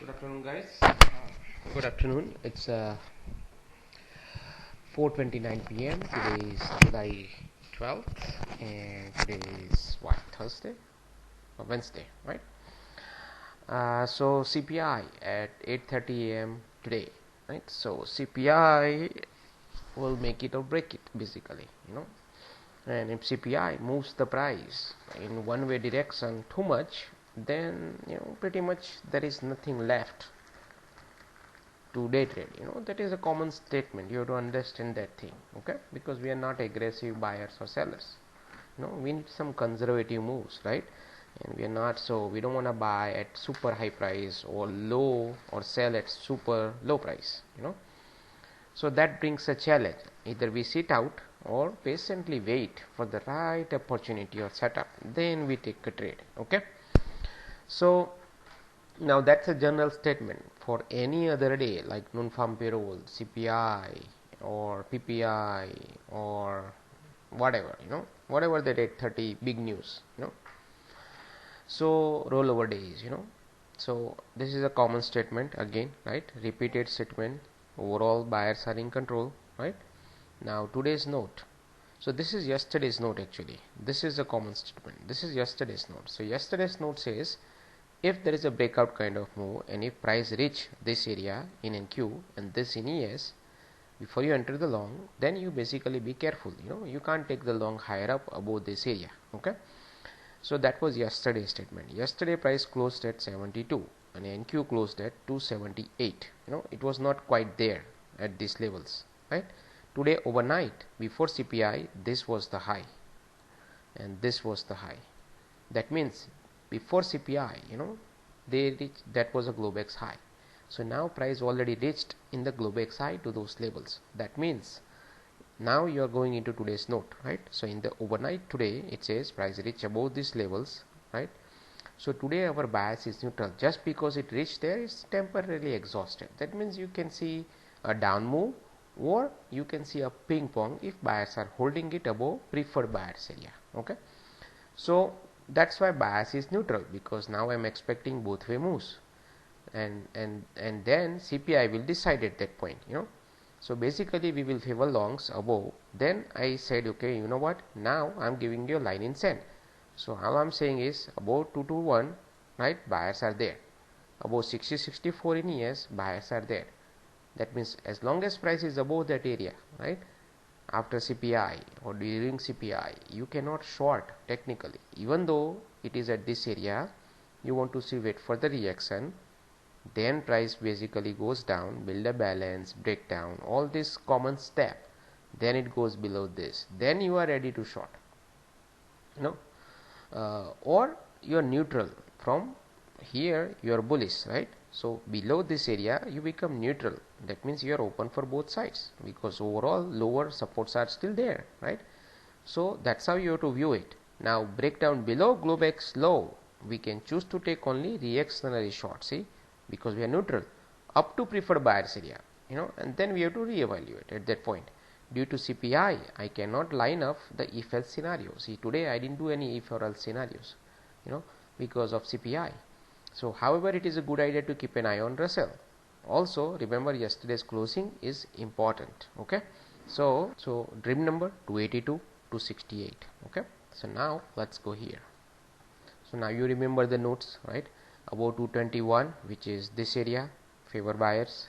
Good afternoon, guys. Good afternoon. It's 4:29 p.m. Today is July 12th, and today is what, Thursday or Wednesday, right? So CPI at 8:30 a.m. today, right? So CPI will make it or break it, basically, And if CPI moves the price in one-way direction too much, then pretty much there is nothing left to day trade. That is a common statement. You have to understand that thing, okay? Because we are not aggressive buyers or sellers. We need some conservative moves, right? And we are not, so we don't want to buy at super high price or low, or sell at super low price. So that brings a challenge. Either we sit out or patiently wait for the right opportunity or setup, then we take a trade, okay? So now that's a general statement for any other day, like non-farm payroll, CPI or PPI or whatever, whatever that 8:30 big news, So rollover days, So this is a common statement again, right? Repeated statement. Overall buyers are in control, right? Now today's note. So this is yesterday's note actually. This is a common statement. This is yesterday's note. So yesterday's note says, if there is a breakout kind of move and if price reach this area in NQ and this in ES before you enter the long, then you basically be careful. You can't take the long higher up above this area, okay? So that was yesterday's statement. Yesterday price closed at 72 and NQ closed at 278. It was not quite there at these levels, right? Today overnight before CPI, this was the high and this was the high. That means before CPI, they reached, that was a Globex high. So now price already reached in the Globex high to those levels. That means now you are going into today's note, right? So in the overnight today, it says price reach above these levels, right? So today our bias is neutral. Just because it reached there, it's temporarily exhausted. That means you can see a down move or you can see a ping pong if buyers are holding it above preferred buyers area, okay? So that's why bias is neutral, because now I'm expecting both way moves, and then CPI will decide at that point, So basically we will favor longs above. Then I said, okay, you know what, now I'm giving you a line in sand. So all I'm saying is above 221, right, buyers are there. Above 60-64 in ES, buyers are there. That means as long as price is above that area, right, after CPI or during CPI, you cannot short technically. Even though it is at this area, you want to see wait for the reaction, then price basically goes down, build a balance, break down, all this common step, then it goes below this, then you are ready to short, or you are neutral. From here you are bullish, right? So below this area you become neutral. That means you are open for both sides, because overall lower supports are still there, right? So that's how you have to view it. Now breakdown below Globex low, we can choose to take only reactionary short, see, because we are neutral up to preferred buyers area, and then we have to reevaluate at that point. Due to CPI, I cannot line up the if else scenario. See, today I didn't do any if or else scenarios, because of CPI. So however, it is a good idea to keep an eye on Russell. Also remember yesterday's closing is important, okay? So dream number 282 268, okay? So now let's go here. So now you remember the notes, right? Above 221, which is this area, favor buyers.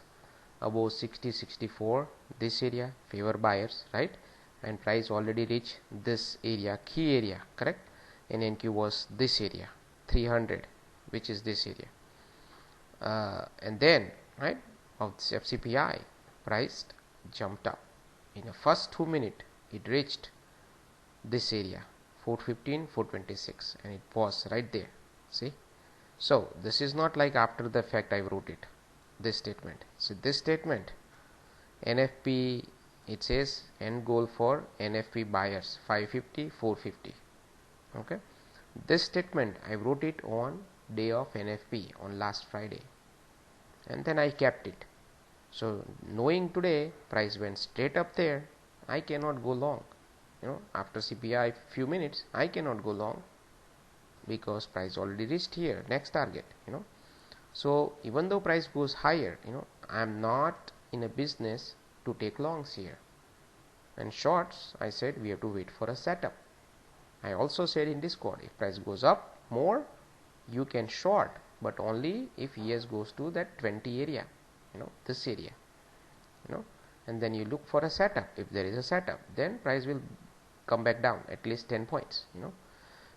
Above 60-64, this area, favor buyers, right? And price already reached this area, key area, correct? And NQ was this area, 300, which is this area, and then, right, of CPI, price jumped up. In the first 2 minutes, it reached this area, 415, 426, and it was right there, see? So this is not like after the fact I wrote it, this statement. So this statement, NFP, it says end goal for NFP buyers 550, 450, okay? This statement I wrote it on day of NFP on last Friday, and then I kept it. So knowing today price went straight up there, I cannot go long, after CPI few minutes I cannot go long, because price already reached here, next target, So even though price goes higher, I'm not in a business to take longs here. And shorts, I said we have to wait for a setup. I also said in Discord, if price goes up more, you can short, but only if ES goes to that 20 area, this area, and then you look for a setup. If there is a setup, then price will come back down at least 10 points,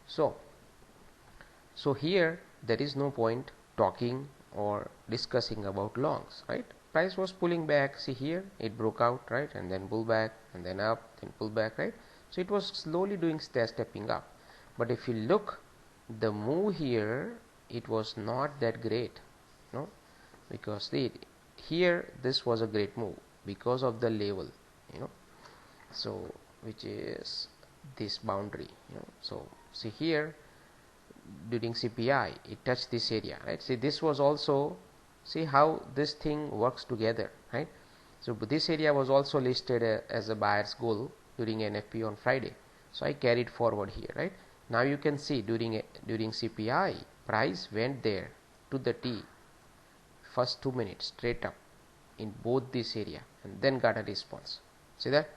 So here there is no point talking or discussing about longs, right? Price was pulling back. See here, it broke out, right? And then pull back, and then up, then pull back, right? So it was slowly doing stepping up. But if you look, the move here, it was not that great, because see, here this was a great move because of the level, so which is this boundary, so see here during CPI it touched this area, right? See, this was also, see how this thing works together, right? So this area was also listed as a buyer's goal during NFP on Friday, so I carried forward here, right? Now you can see during CPI price went there to the T, first 2 minutes straight up in both this area, and then got a response. See that?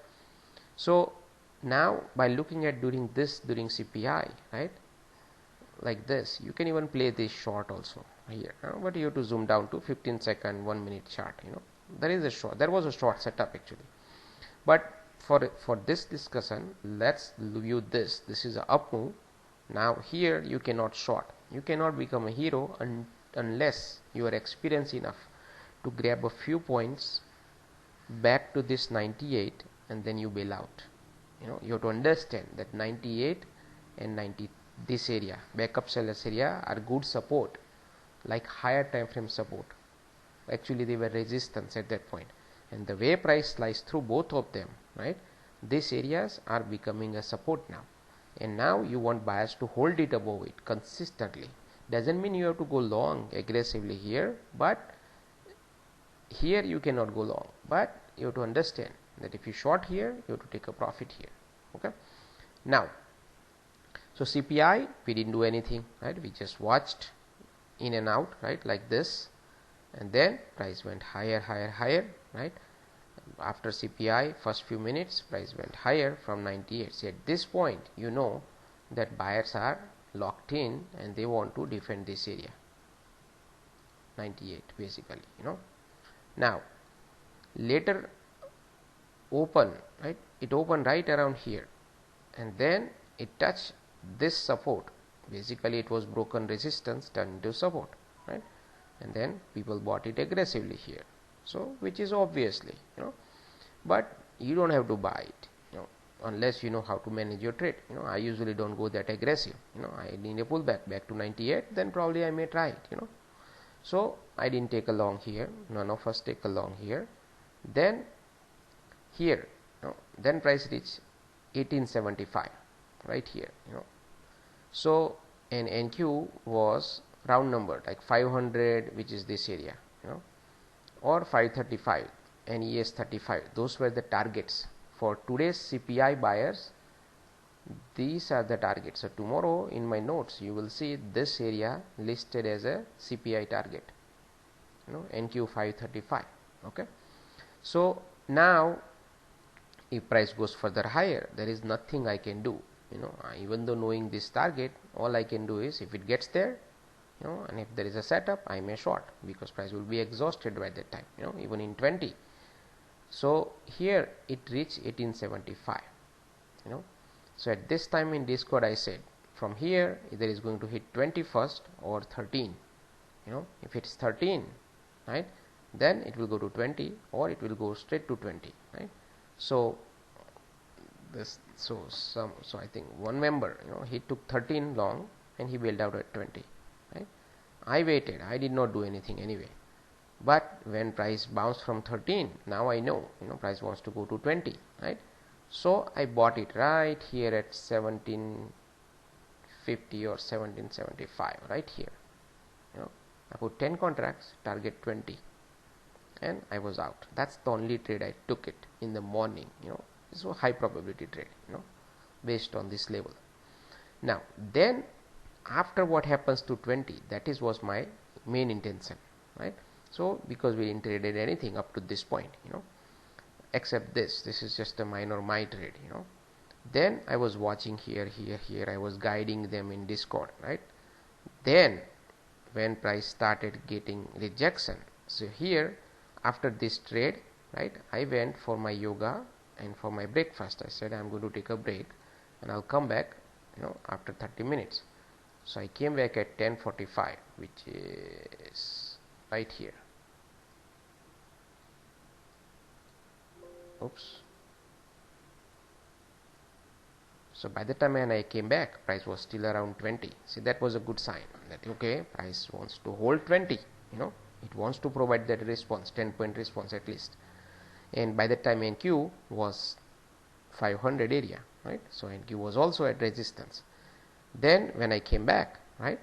So now by looking at during CPI, right, like this, you can even play this short also here, but you have to zoom down to 15-second 1 minute chart. There was a short setup actually, but for this discussion, let's view this is a up move. Now here you cannot short, you cannot become a hero unless you are experienced enough to grab a few points back to this 98 and then you bail out. You have to understand that 98 and 90, this area, backup sellers area, are good support, like higher time frame support. Actually they were resistance at that point, and the way price sliced through both of them, right, these areas are becoming a support now, and now you want buyers to hold it above it consistently. Doesn't mean you have to go long aggressively here, but here you cannot go long, but you have to understand that if you short here, you have to take a profit here. Okay, now so CPI, we didn't do anything, right? We just watched in and out, right, like this, and then price went higher, right? After CPI first few minutes, price went higher from 98. See, at this point that buyers are locked in and they want to defend this area, 98 basically. Now later open, right, it opened right around here, and then it touched this support. Basically it was broken resistance turned into support, right? And then people bought it aggressively here, so which is obviously, but you don't have to buy it, unless you know how to manage your trade. I usually don't go that aggressive. I need a pullback back to 98, then probably I may try it, so I didn't take a long here, none of us take a long here. Then here, then price reached 1875 right here, so and NQ was round number like 500, which is this area, or 535 and ES 35. Those were the targets for today's CPI buyers. These are the targets. So tomorrow in my notes you will see this area listed as a CPI target, NQ 535. Okay, so now if price goes further higher, there is nothing I can do. Even though knowing this target, all I can do is if it gets there, and if there is a setup, I may short, because price will be exhausted by that time, even in 20. So here it reached 1875, so at this time in Discord I said from here either is going to hit 20 first or 13. If it's 13, right, then it will go to 20 or it will go straight to 20, right? So I think one member, he took 13 long and he bailed out at 20, right? I waited, I did not do anything anyway, but when price bounced from 13, now I know, price wants to go to 20, right? So I bought it right here at 1750 or 1775, right here. I put 10 contracts, target 20, and I was out. That's the only trade I took it in the morning. It's a high probability trade, based on this level. Now then after what happens to 20, that is was my main intention, right? So because we didn't traded anything up to this point, except this is just a minor my trade, then I was watching here, I was guiding them in Discord, right? Then when price started getting rejection, so here after this trade, right, I went for my yoga and for my breakfast. I said I'm going to take a break and I'll come back after 30 minutes. So I came back at 10:45, which is right here. Oops. So by the time when I came back, price was still around 20. See, that was a good sign that okay, price wants to hold 20. It wants to provide that response, 10-point response at least. And by the time NQ was 500 area, right? So NQ was also at resistance. Then when I came back, right,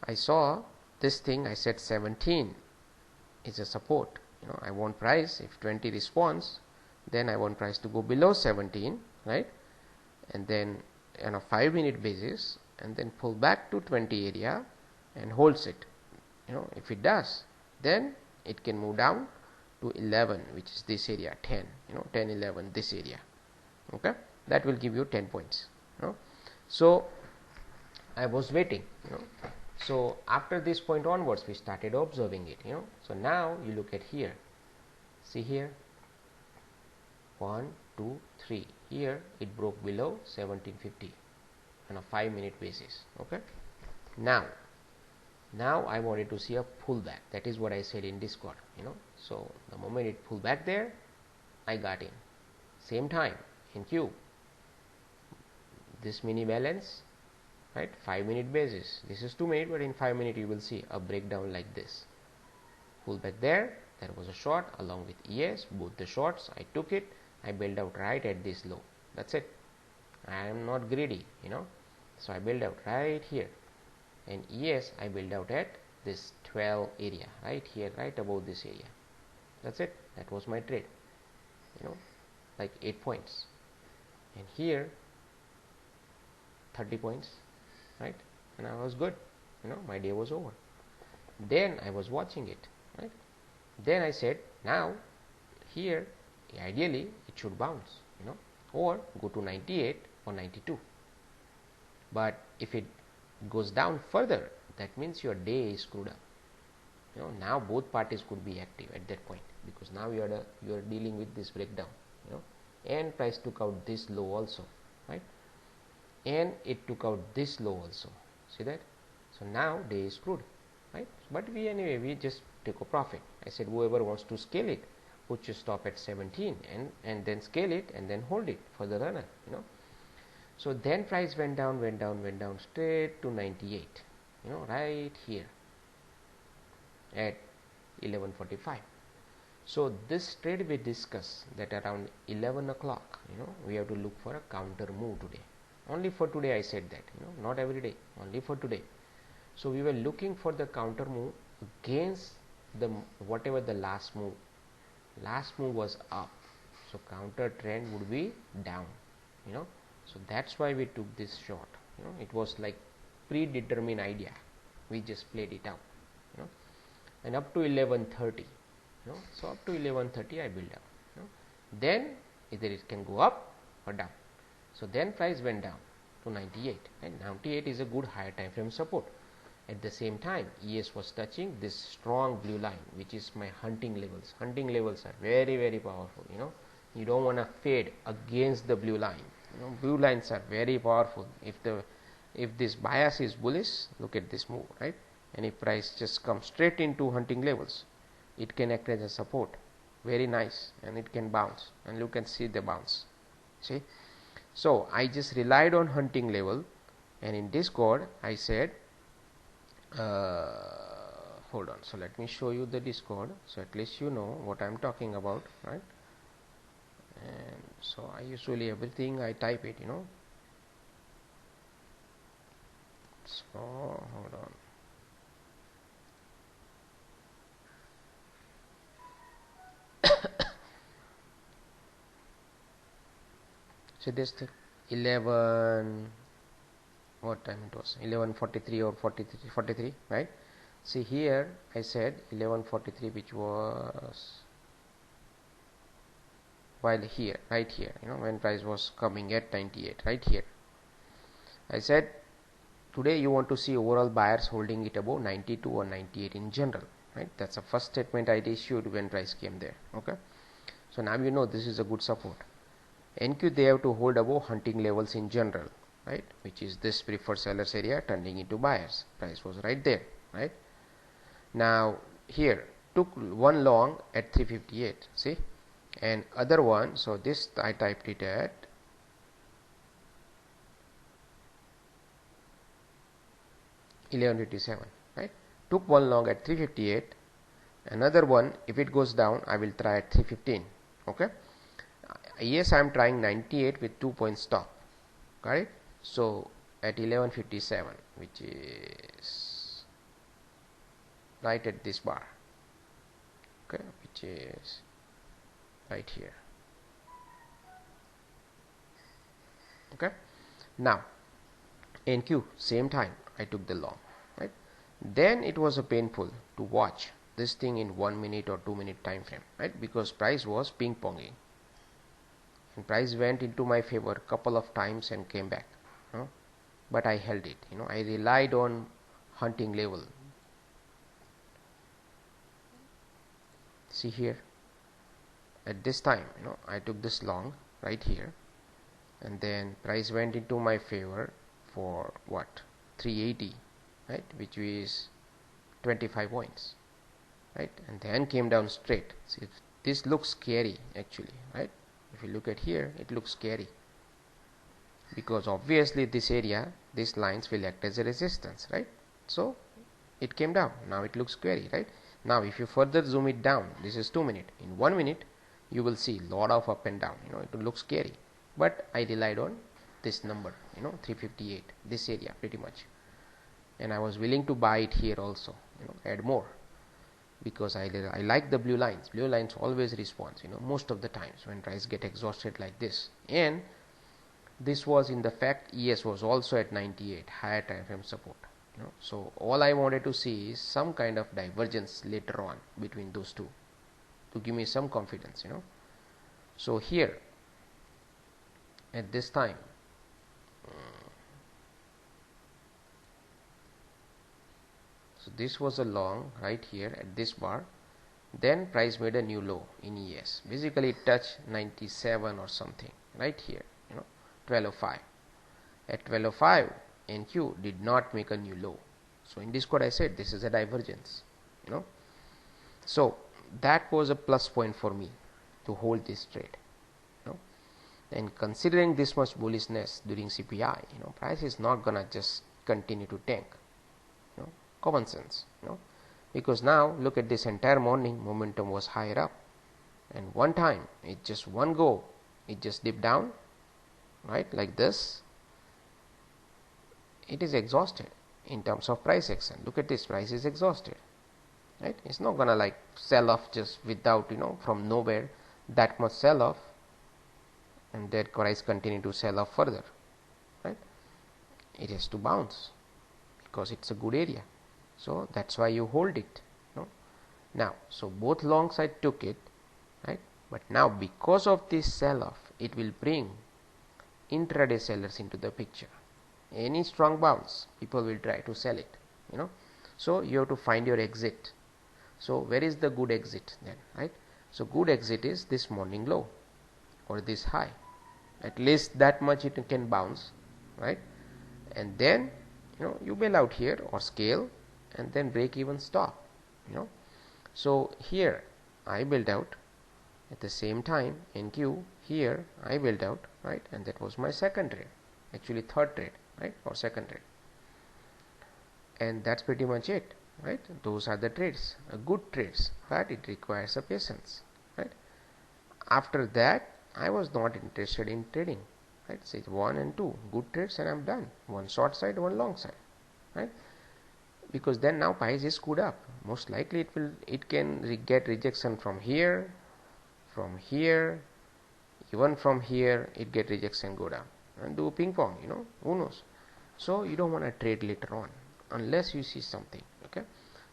I saw this thing. I said 17 is a support. I want price, if 20 responds, then I want price to go below 17, right, and then on a 5-minute basis, and then pull back to 20 area and holds it. If it does, then it can move down to 11, which is this area, 10, 10, 11, this area. Okay, that will give you 10 points. So I was waiting. So after this point onwards, we started observing it. So now you look at here. See here, 1, 2, 3. Here it broke below 1750 on a 5-minute basis. Okay. Now I wanted to see a pullback. That is what I said in Discord. So the moment it pulled back there, I got in. Same time in Q. This mini balance, right? 5-minute basis. This is 2 minutes, but in 5 minutes you will see a breakdown like this. Pull back there. There was a short along with ES. Both the shorts. I took it. I bailed out right at this low. That's it. I am not greedy, So I bailed out right here. And ES I bailed out at this 12 area, right here, right above this area. That's it. That was my trade. Like 8 points. And here 30 points, right? And I was good. My day was over. Then I was watching it, right? Then I said, now here ideally it should bounce, or go to 98 or 92. But if it goes down further, that means your day is screwed up. Now both parties could be active at that point, because now you are dealing with this breakdown, and price took out this low also, right? And it took out this low also. See that? So now day is screwed, right? But we just take a profit. I said whoever wants to scale it, put your stop at 17 and then scale it and then hold it for the runner. So then price went down straight to 98, right here at 11:45. So this trade we discussed that around 11 o'clock, we have to look for a counter move today. Only for today I said that, not every day, only for today. So we were looking for the counter move against the whatever the last move. Last move was up, so counter trend would be down. So that's why we took this short. It was like predetermined idea. We just played it out. And up to 11:30. So up to 11:30 I build up. Then either it can go up or down. So then price went down to 98, and 98 is a good higher time frame support. At the same time, ES was touching this strong blue line, which is my hunting levels. Hunting levels are very, very powerful. You don't want to fade against the blue line. Blue lines are very powerful. If this bias is bullish, look at this move, right? And if price just comes straight into hunting levels, it can act as a support. Very nice, and it can bounce, and you can see the bounce. See? So I just relied on hunting level, and in Discord I said, hold on. So let me show you the Discord, so at least you know what I'm talking about, right? And so I usually everything I type it, So hold on. So this thing 11 what time it was, 11:43 or 43, right? See here I said 11:43, which was while here, right here, when price was coming at 98, right here. I said today you want to see overall buyers holding it above 92 or 98 in general, right? That's the first statement I issued when price came there. Okay, so now this is a good support. NQ, they have to hold above hunting levels in general, right, which is this preferred sellers area turning into buyers. Price was right there, right? Now here took one long at 358, see, and other one, so this I typed it at 1157, right? Took one long at 358, another one, if it goes down I will try at 315. Okay, yes, I am trying 98 with 2-point stop, right? So at 1157, which is right at this bar, okay, which is right here. Okay, now NQ, same time I took the long, right? Then it was a painful to watch this thing in 1 minute or 2 minute time frame, right? Because price was ping ponging, and price went into my favor a couple of times and came back, but I held it. I relied on hunting level. See here, at this time, I took this long right here, and then price went into my favor for what, 380, right, which is 25 points, right, and then came down straight. See, this looks scary actually, right? If you look at here, it looks scary because obviously this area, these lines will act as a resistance, right? So it came down. Now it looks scary, right? Now if you further zoom it down, this is 2 minutes. In 1 minute you will see lot of up and down. It will look scary, but I relied on this number, 358, this area pretty much, and I was willing to buy it here also, add more, because I like the blue lines. Blue lines always responds, most of the times when price get exhausted like this. And this was, in the fact, ES was also at 98, higher time frame support. So all I wanted to see is some kind of divergence later on between those two to give me some confidence. So here at this time, so this was a long right here at this bar. Then price made a new low in ES. Basically it touched 97 or something right here, 1205. At 1205, NQ did not make a new low. So in this code I said this is a divergence, So that was a plus point for me to hold this trade. And considering this much bullishness during CPI, price is not gonna just continue to tank. Common sense, because now look at this entire morning, momentum was higher up, and one time it just one go, it just dipped down, right, like this. It is exhausted in terms of price action. Look at this, price is exhausted, right? It's not gonna like sell off just without, from nowhere, that much sell off, and that price continue to sell off further, right? It has to bounce because it's a good area. So that's why you hold it. Now, so both longs I took it, right? But now because of this sell-off, it will bring intraday sellers into the picture. Any strong bounce, people will try to sell it. So you have to find your exit. So where is the good exit then, right? So good exit is this morning low or this high. At least that much it can bounce, right? And then you bail out here or scale, and then break even stop. So here I built out at the same time NQ, here I built out, right, and that was my second trade, actually third trade, right, or second trade, and that's pretty much it, right? Those are the trades, good trades, but it requires a patience, right? After that I was not interested in trading, right? Say 1 and 2 good trades and I'm done, one short side, one long side, right? Because then now price is screwed up. Most likely it can get rejection from here, even from here it get rejection, go down and do ping pong, who knows. So you don't want to trade later on unless you see something. Okay,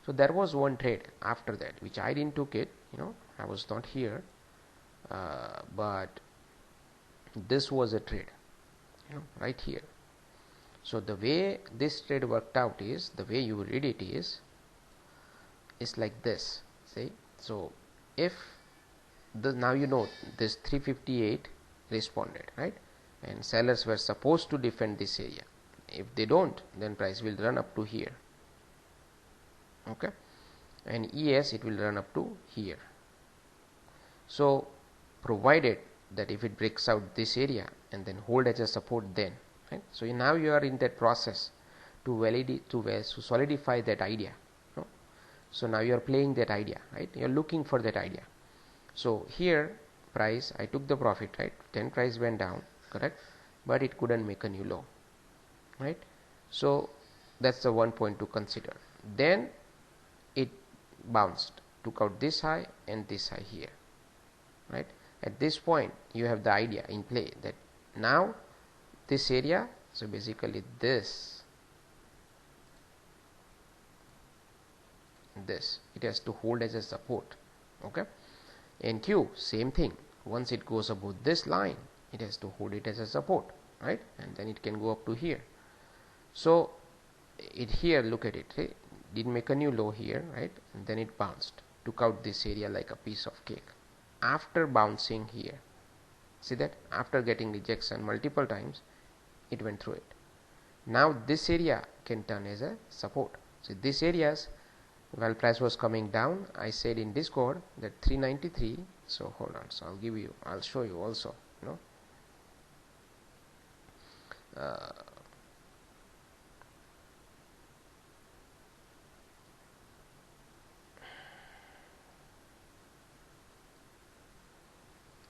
so there was one trade after that which I didn't took it, I was not here, but this was a trade, right here. So the way this trade worked out is, the way you read it is like this. See, so if now this 358 responded, right, and sellers were supposed to defend this area. If they don't, then price will run up to here. Okay, and ES it will run up to here. So provided that if it breaks out this area and then hold as a support, then right. So now you are in that process to validate, to solidify that idea. So now you are playing that idea, right? You are looking for that idea. So here price, I took the profit, right? Then price went down, correct, but it couldn't make a new low, right? So that's the one point to consider. Then it bounced, took out this high and this high here, right? At this point you have the idea in play that now this area, so basically this it has to hold as a support. Okay, and Q same thing, once it goes above this line it has to hold it as a support, right, and then it can go up to here. So it here, look at it, right? Did make a new low here, right, and then it bounced, took out this area like a piece of cake. After bouncing here, see that after getting rejection multiple times, it went through it. Now this area can turn as a support. So this areas, while price was coming down, I said in Discord that 393. So hold on, so I'll show you also,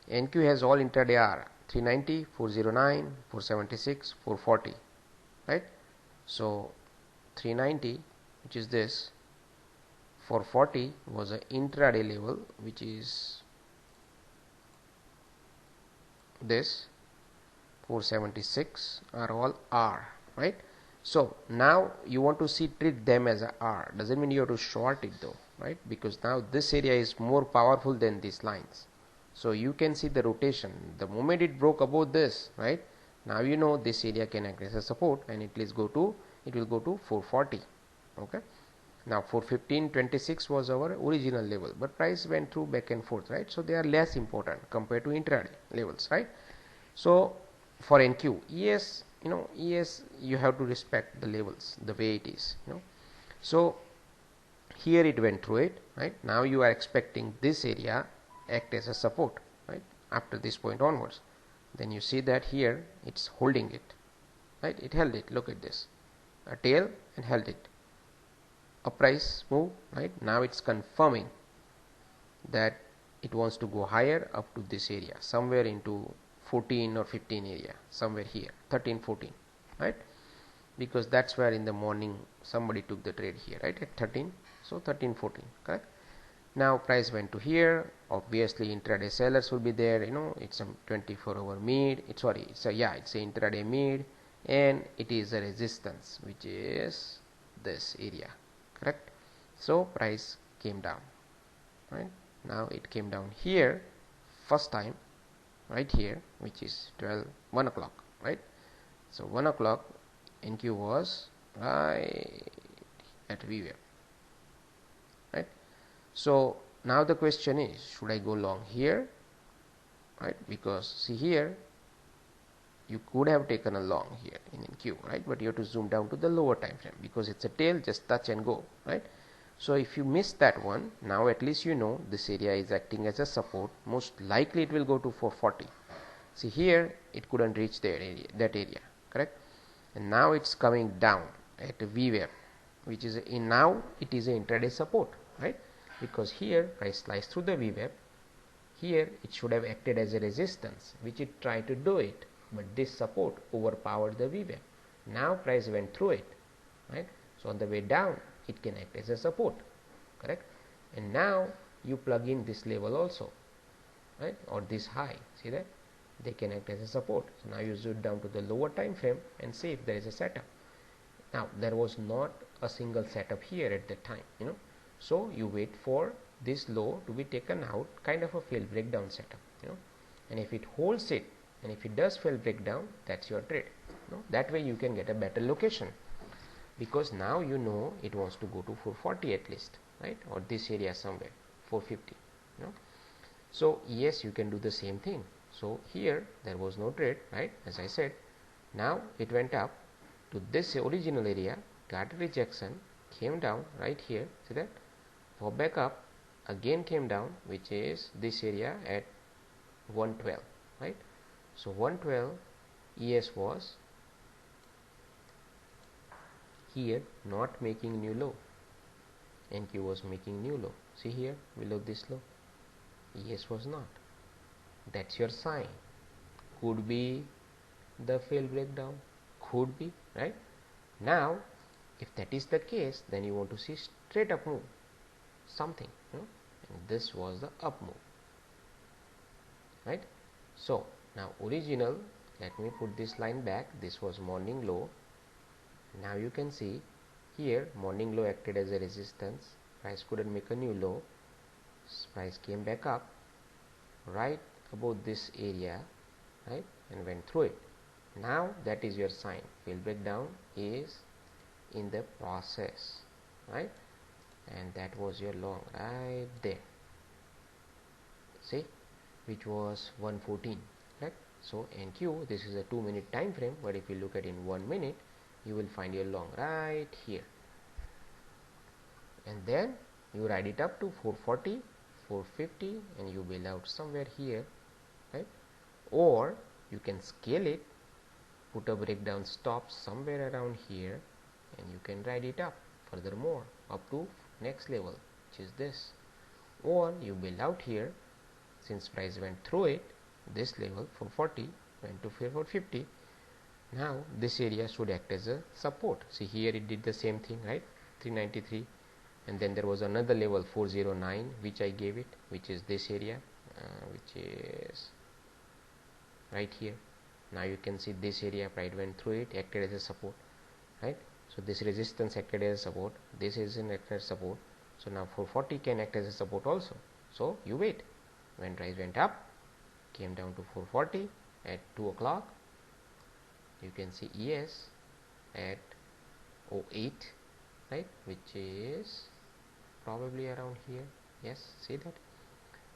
NQ has all intraday R 390, 409, 476, 440, right? So 390, which is this, 440 was an intraday level, which is this, 476 are all R, right? So now you want to treat them as a R. Doesn't mean you have to short it though, right? Because now this area is more powerful than these lines. So you can see the rotation. The moment it broke above this, right? Now this area can act as a support, and it will go to 440. Okay. Now 415.26 was our original level, but price went through back and forth, right? So they are less important compared to intraday levels, right? So for NQ, ES, ES you have to respect the levels the way it is, So here it went through it, right? Now you are expecting this area act as a support, right, after this point onwards. Then you see that here it's holding it, right? It held it. Look at this, a tail, and held it. A price move, right? Now it's confirming that it wants to go higher up to this area, somewhere into 14 or 15 area, somewhere here, 13, 14, right? Because that's where in the morning somebody took the trade here, right, at 13. So 13, 14, correct? Now price went to here. Obviously intraday sellers will be there, it's a 24-hour mid, it's a intraday mid, and it is a resistance, which is this area, correct? So price came down, right? Now it came down here first time, right here, which is 1 o'clock, right? So 1 o'clock NQ was right at VWAP, right? So now the question is, should I go long here, right? Because see here, you could have taken a long here in NQ, right? But you have to zoom down to the lower time frame, because it's a tail, just touch and go, right? So if you miss that one, now at least this area is acting as a support. Most likely it will go to 440. See here, it couldn't reach that area, correct? And now it's coming down at VWAP, which is now it is an intraday support, right? Because here price sliced through the VWAP. Here it should have acted as a resistance, which it tried to do it, but this support overpowered the VWAP. Now price went through it, right? So on the way down it can act as a support, correct? And now you plug in this level also, right, or this high, see that they can act as a support. So now you zoom down to the lower time frame and see if there is a setup. Now there was not a single setup here at that time, so you wait for this low to be taken out, kind of a failed breakdown setup, and if it holds it, and if it does fail breakdown, that's your trade. That way you can get a better location, because now you know it wants to go to 440 at least, right, or this area somewhere 450. So yes, you can do the same thing. So here there was no trade, right, as I said. Now it went up to this original area, got rejection, came down right here, see that, pop back up, again came down, which is this area at 112, right. So 112 ES was here, not making new low, NQ was making new low. See here below this low, ES was not. That's your sign. Could be the failed breakdown, could be, right. Now if that is the case, then you want to see straight up move, something, and this was the up move, right. So now original, let me put this line back, this was morning low. Now you can see here morning low acted as a resistance, price couldn't make a new low, price came back up right about this area, right, and went through it. Now that is your sign, failed breakdown is in the process, right, and that was your long right there, see, which was 114, right. So NQ, this is a 2-minute time frame, but if you look at in 1 minute, you will find your long right here, and then you ride it up to 440, 450, and you bail out somewhere here, right, or you can scale it, put a breakdown stop somewhere around here, and you can ride it up furthermore up to next level, which is this, or you bail out here, since price went through it, this level 440 went to 450. Now this area should act as a support. See here it did the same thing, right, 393, and then there was another level 409 which I gave it, which is this area, which is right here. Now you can see this area, price went through it, acted as a support, right. So this resistance acted as a support, this is an acted as support, so now 440 can act as a support also. So you wait, when price went up, came down to 440 at 2 o'clock, you can see ES at 08, right, which is probably around here, yes, see that.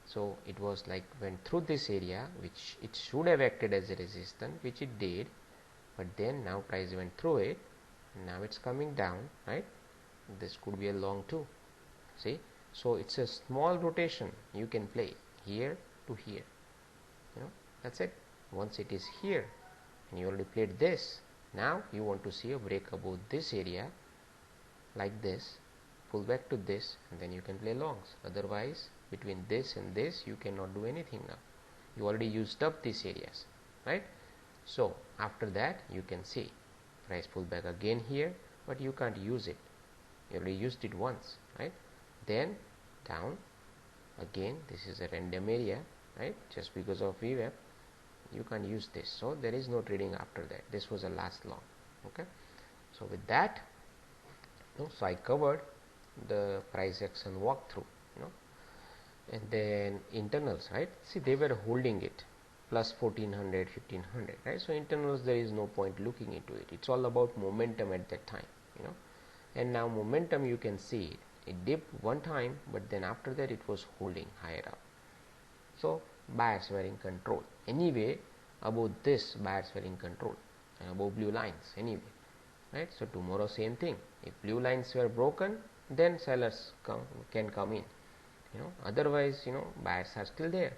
So it was like went through this area, which it should have acted as a resistance, which it did, but then now price went through it, now it's coming down, right, this could be a long too, see. So it's a small rotation, you can play here to here, that's it. Once it is here and you already played this, now you want to see a break above this area like this, pull back to this, and then you can play longs. Otherwise between this and this you cannot do anything. Now you already used up these areas, right. So after that you can see price pull back again here, but you can't use it, you already used it once, right. Then down again, this is a random area, right, just because of VWAP you can't use this, so there is no trading after that. This was a last long, okay. So with that, so I covered the price action walkthrough, and then internals, right, see they were holding it plus 1400, 1500, right. So internals, there is no point looking into it, it's all about momentum at that time, and now momentum, you can see it dipped one time, but then after that it was holding higher up, so buyers were in control anyway. About this, buyers were in control, and above blue lines anyway, right. So tomorrow same thing, if blue lines were broken, then sellers can come in, otherwise buyers are still there.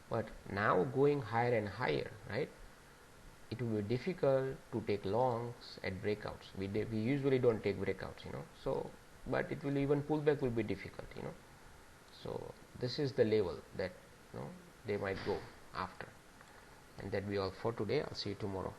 But now going higher and higher, right, it will be difficult to take longs at breakouts. We usually don't take breakouts, so, but it will even pullback will be difficult, so this is the level that they might go after. And that be all for today. I'll see you tomorrow.